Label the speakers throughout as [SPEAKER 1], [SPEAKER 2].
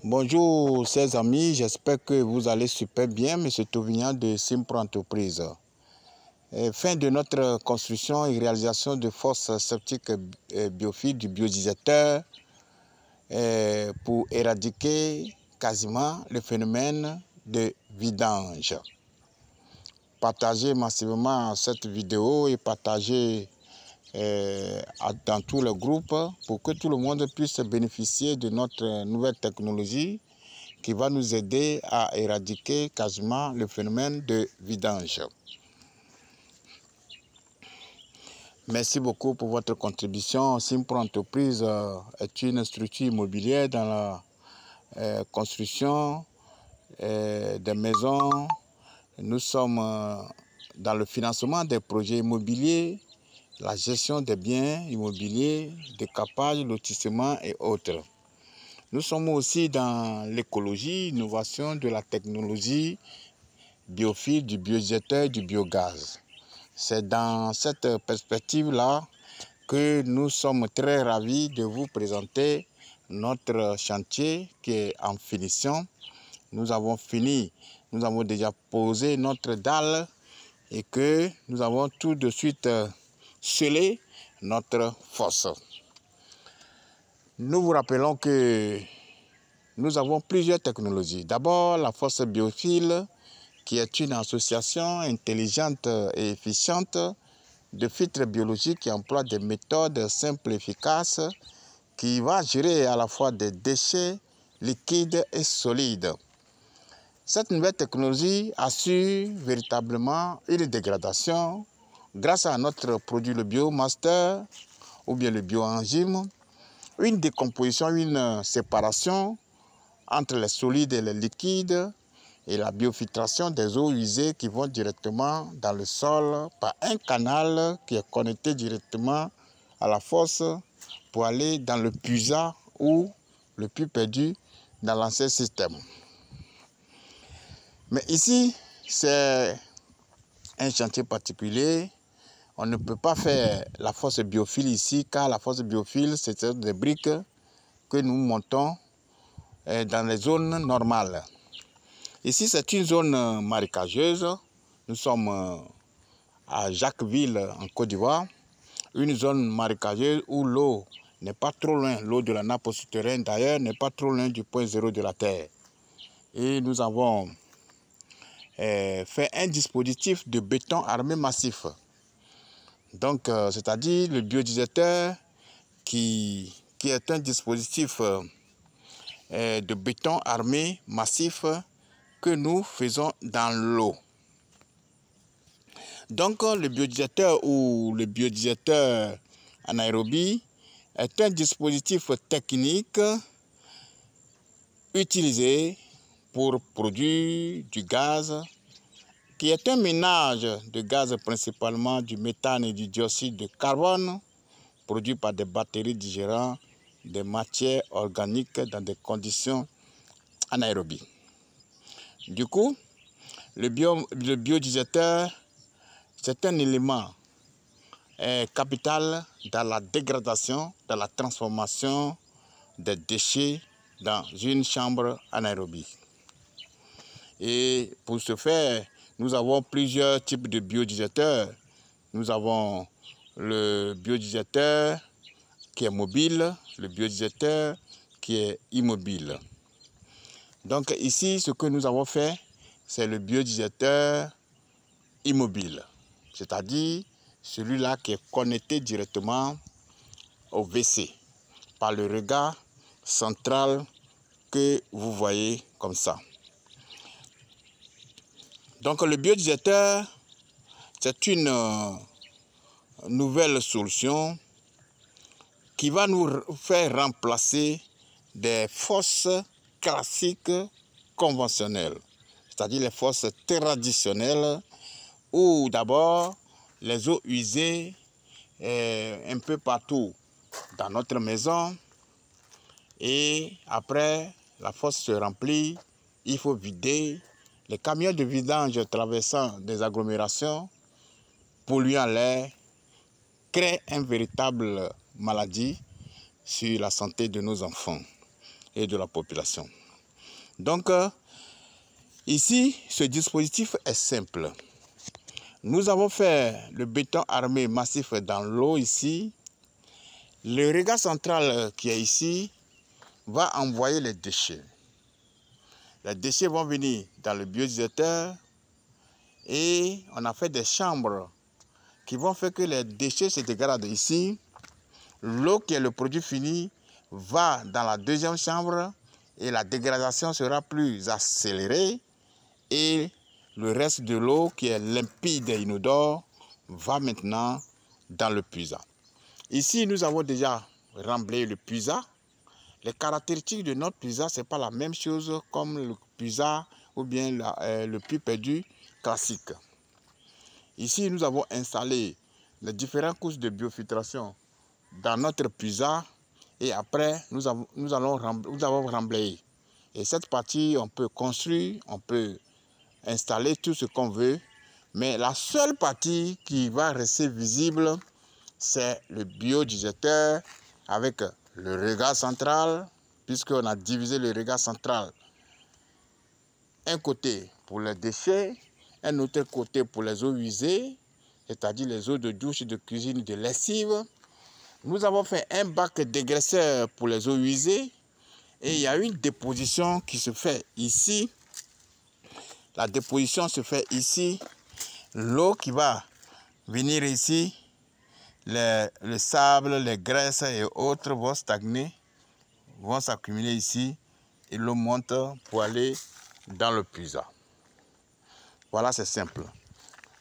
[SPEAKER 1] Bonjour chers amis, j'espère que vous allez super bien. Monsieur Tauvignan de Simpro Entreprise. Fin de notre construction et réalisation de fosses septiques biophiles du biodigesteur pour éradiquer quasiment le phénomène de vidange. Partagez massivement cette vidéo et partagez dans tous les groupes pour que tout le monde puisse bénéficier de notre nouvelle technologie qui va nous aider à éradiquer quasiment le phénomène de vidange. Merci beaucoup pour votre contribution. Simpro Entreprise est une structure immobilière dans la construction des maisons. Nous sommes dans le financement des projets immobiliers, la gestion des biens immobiliers, décapage, lotissement et autres. Nous sommes aussi dans l'écologie, l'innovation de la technologie biophile, du biodigesteur, du biogaz. C'est dans cette perspective-là que nous sommes très ravis de vous présenter notre chantier qui est en finition. Nous avons fini, nous avons déjà posé notre dalle et que nous avons tout de suite scellé notre fosse. Nous vous rappelons que nous avons plusieurs technologies. D'abord, la fosse biophile, qui est une association intelligente et efficiente de filtres biologiques qui emploie des méthodes simples et efficaces qui va gérer à la fois des déchets liquides et solides. Cette nouvelle technologie assure véritablement une dégradation grâce à notre produit, le Biomaster ou bien le Bioenzyme, une décomposition, une séparation entre les solides et les liquides et la biofiltration des eaux usées qui vont directement dans le sol par un canal qui est connecté directement à la fosse pour aller dans le puisard ou le puits perdu dans l'ancien système. Mais ici, c'est un chantier particulier. On ne peut pas faire la fosse biophile ici car la fosse biophile, c'est des briques que nous montons dans les zones normales. Ici, c'est une zone marécageuse. Nous sommes à Jacquesville, en Côte d'Ivoire. Une zone marécageuse où l'eau n'est pas trop loin, l'eau de la nappe souterraine d'ailleurs, n'est pas trop loin du point zéro de la terre. Et nous avons fait un dispositif de béton armé massif. Donc, c'est-à-dire le biodigesteur qui est un dispositif de béton armé massif que nous faisons dans l'eau. Donc le biodigesteur ou le biodigesteur anaérobie est un dispositif technique utilisé pour produire du gaz qui est un mélange de gaz principalement du méthane et du dioxyde de carbone produit par des bactéries digérant des matières organiques dans des conditions anaérobies. Du coup, le biodigesteur, c'est un élément capital dans la dégradation, dans la transformation des déchets dans une chambre anaérobie. Et pour ce faire, nous avons plusieurs types de biodigestateurs. Nous avons le biodigesteur qui est mobile, le biodigesteur qui est immobile. Donc ici, ce que nous avons fait, c'est le biodigesteur immobile, c'est-à-dire celui-là qui est connecté directement au WC par le regard central que vous voyez comme ça. Donc le biodigesteur, c'est une nouvelle solution qui va nous faire remplacer des fosses classiques conventionnelles, c'est-à-dire les fosses traditionnelles où d'abord les eaux usées un peu partout dans notre maison et après la fosse se remplit, il faut vider. Les camions de vidange traversant des agglomérations, polluant l'air, créent une véritable maladie sur la santé de nos enfants et de la population. Donc, ici, ce dispositif est simple. Nous avons fait le béton armé massif dans l'eau ici. Le regard central qui est ici va envoyer les déchets. Les déchets vont venir dans le biodigesteur et on a fait des chambres qui vont faire que les déchets se dégradent ici. L'eau qui est le produit fini va dans la deuxième chambre et la dégradation sera plus accélérée et le reste de l'eau qui est limpide et inodore va maintenant dans le puisard. Ici, nous avons déjà remblayé le puisard. Les caractéristiques de notre puisard, ce n'est pas la même chose comme le puisard ou bien le puits perdu classique. Ici, nous avons installé les différentes couches de biofiltration dans notre puisard et après, nous avons remblayé. Et cette partie, on peut construire, on peut installer tout ce qu'on veut, mais la seule partie qui va rester visible, c'est le biodigesteur avec le regard central, puisqu'on a divisé le regard central. Un côté pour les déchets, un autre côté pour les eaux usées, c'est-à-dire les eaux de douche, de cuisine, de lessive. Nous avons fait un bac dégraisseur pour les eaux usées et il y a une déposition qui se fait ici. La déposition se fait ici. L'eau qui va venir ici, le sable, les graisses et autres vont stagner, vont s'accumuler ici et l'eau monte pour aller dans le puisard. Voilà, c'est simple.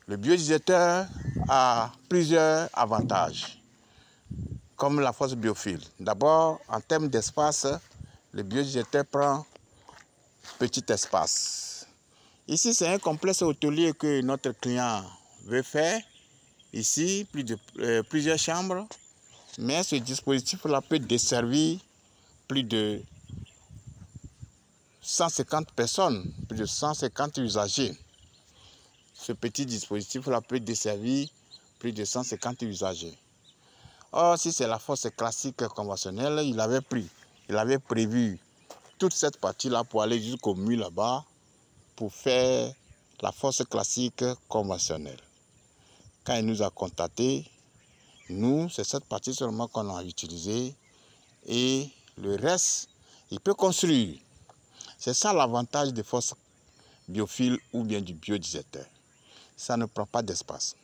[SPEAKER 1] Le biodigesteur a plusieurs avantages, comme la force biophile. D'abord, en termes d'espace, le biodigesteur prend petit espace. Ici, c'est un complexe hôtelier que notre client veut faire. Ici, plusieurs chambres. Mais ce dispositif-là peut desservir plus de 150 personnes, plus de 150 usagers. Ce petit dispositif-là peut desservir plus de 150 usagers. Or, si c'est la fosse classique conventionnelle, il avait prévu toute cette partie-là pour aller jusqu'au mur là-bas, pour faire la fosse classique conventionnelle. Quand il nous a contactés, nous, c'est cette partie seulement qu'on a utilisée et le reste, il peut construire. C'est ça l'avantage des fosses biophiles ou bien du biodigesteur. Ça ne prend pas d'espace.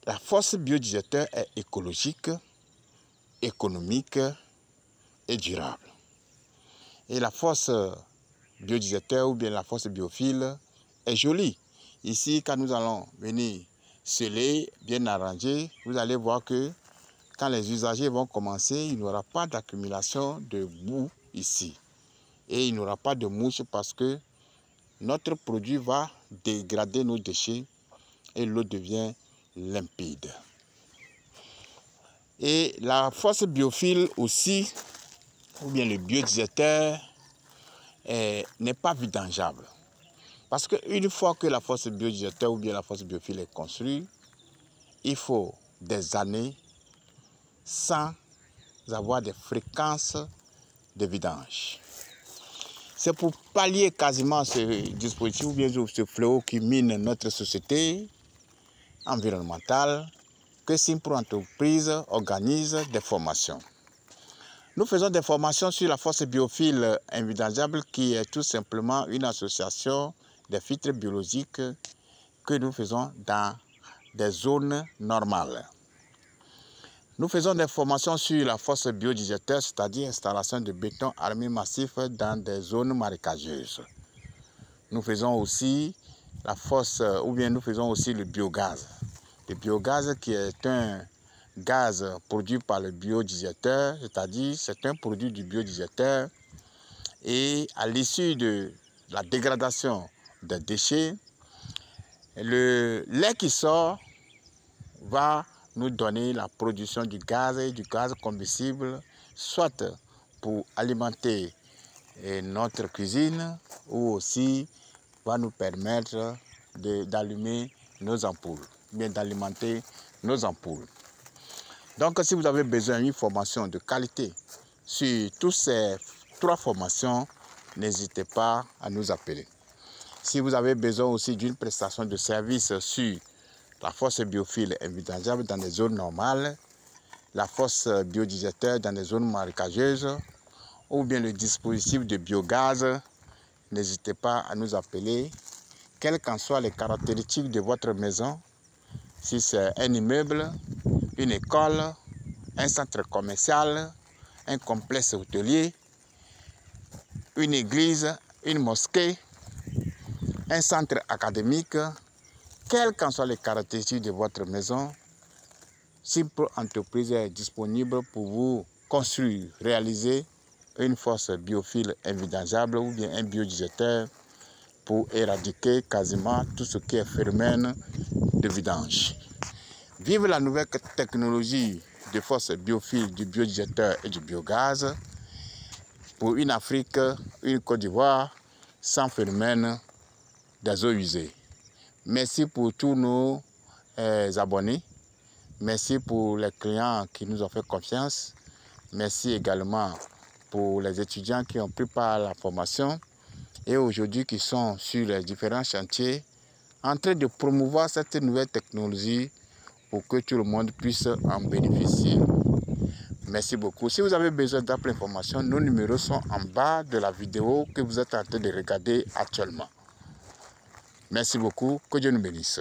[SPEAKER 1] La fosse biodigesteur est écologique, économique et durable. Et la fosse biodigesteur ou bien la fosse biophile est jolie. Ici, quand nous allons venir sceller, bien arranger, vous allez voir que quand les usagers vont commencer, il n'y aura pas d'accumulation de boue ici. Et il n'y aura pas de mouche parce que notre produit va dégrader nos déchets et l'eau devient limpide. Et la fosse biophile aussi, ou bien le biodigesteur, n'est pas vidangeable. Parce qu'une fois que la fosse biodigesteur ou bien la fosse biophile est construite, il faut des années sans avoir des fréquences de vidange. C'est pour pallier quasiment ce dispositif ou bien ce fléau qui mine notre société environnementale que Simpro Entreprise organise des formations. Nous faisons des formations sur la fosse biophile invidangeable qui est tout simplement une association des filtres biologiques que nous faisons dans des zones normales. Nous faisons des formations sur la fosse biodigesteur, c'est-à-dire installation de béton armé massif dans des zones marécageuses. Nous faisons aussi la fosse, ou bien nous faisons aussi le biogaz. Le biogaz qui est un gaz produit par le biodigesteur, c'est-à-dire c'est un produit du biodigesteur et à l'issue de la dégradation des déchets, le lait qui sort va nous donner la production du gaz et du gaz combustible, soit pour alimenter notre cuisine ou aussi va nous permettre d'allumer nos ampoules, bien d'alimenter nos ampoules. Donc, si vous avez besoin d'une formation de qualité sur toutes ces 3 formations, n'hésitez pas à nous appeler. Si vous avez besoin aussi d'une prestation de service sur la force biophile envisageable dans des zones normales, la force biodigesteur dans des zones marécageuses, ou bien le dispositif de biogaz, n'hésitez pas à nous appeler, quelles qu'en soient les caractéristiques de votre maison, si c'est un immeuble, une école, un centre commercial, un complexe hôtelier, une église, une mosquée, un centre académique, quelles qu'en soient les caractéristiques de votre maison, Simple Entreprise est disponible pour vous construire, réaliser une force biophile invidangeable ou bien un biodigesteur pour éradiquer quasiment tout ce qui est phénomène de vidange. Vive la nouvelle technologie de force biophile, du biodigesteur et du biogaz pour une Afrique, une Côte d'Ivoire sans phénomène des eaux usées. Merci pour tous nos abonnés. Merci pour les clients qui nous ont fait confiance. Merci également pour les étudiants qui ont pris part à la formation et aujourd'hui qui sont sur les différents chantiers en train de promouvoir cette nouvelle technologie pour que tout le monde puisse en bénéficier. Merci beaucoup. Si vous avez besoin d'autres informations, nos numéros sont en bas de la vidéo que vous êtes en train de regarder actuellement. Merci beaucoup. Que Dieu nous bénisse.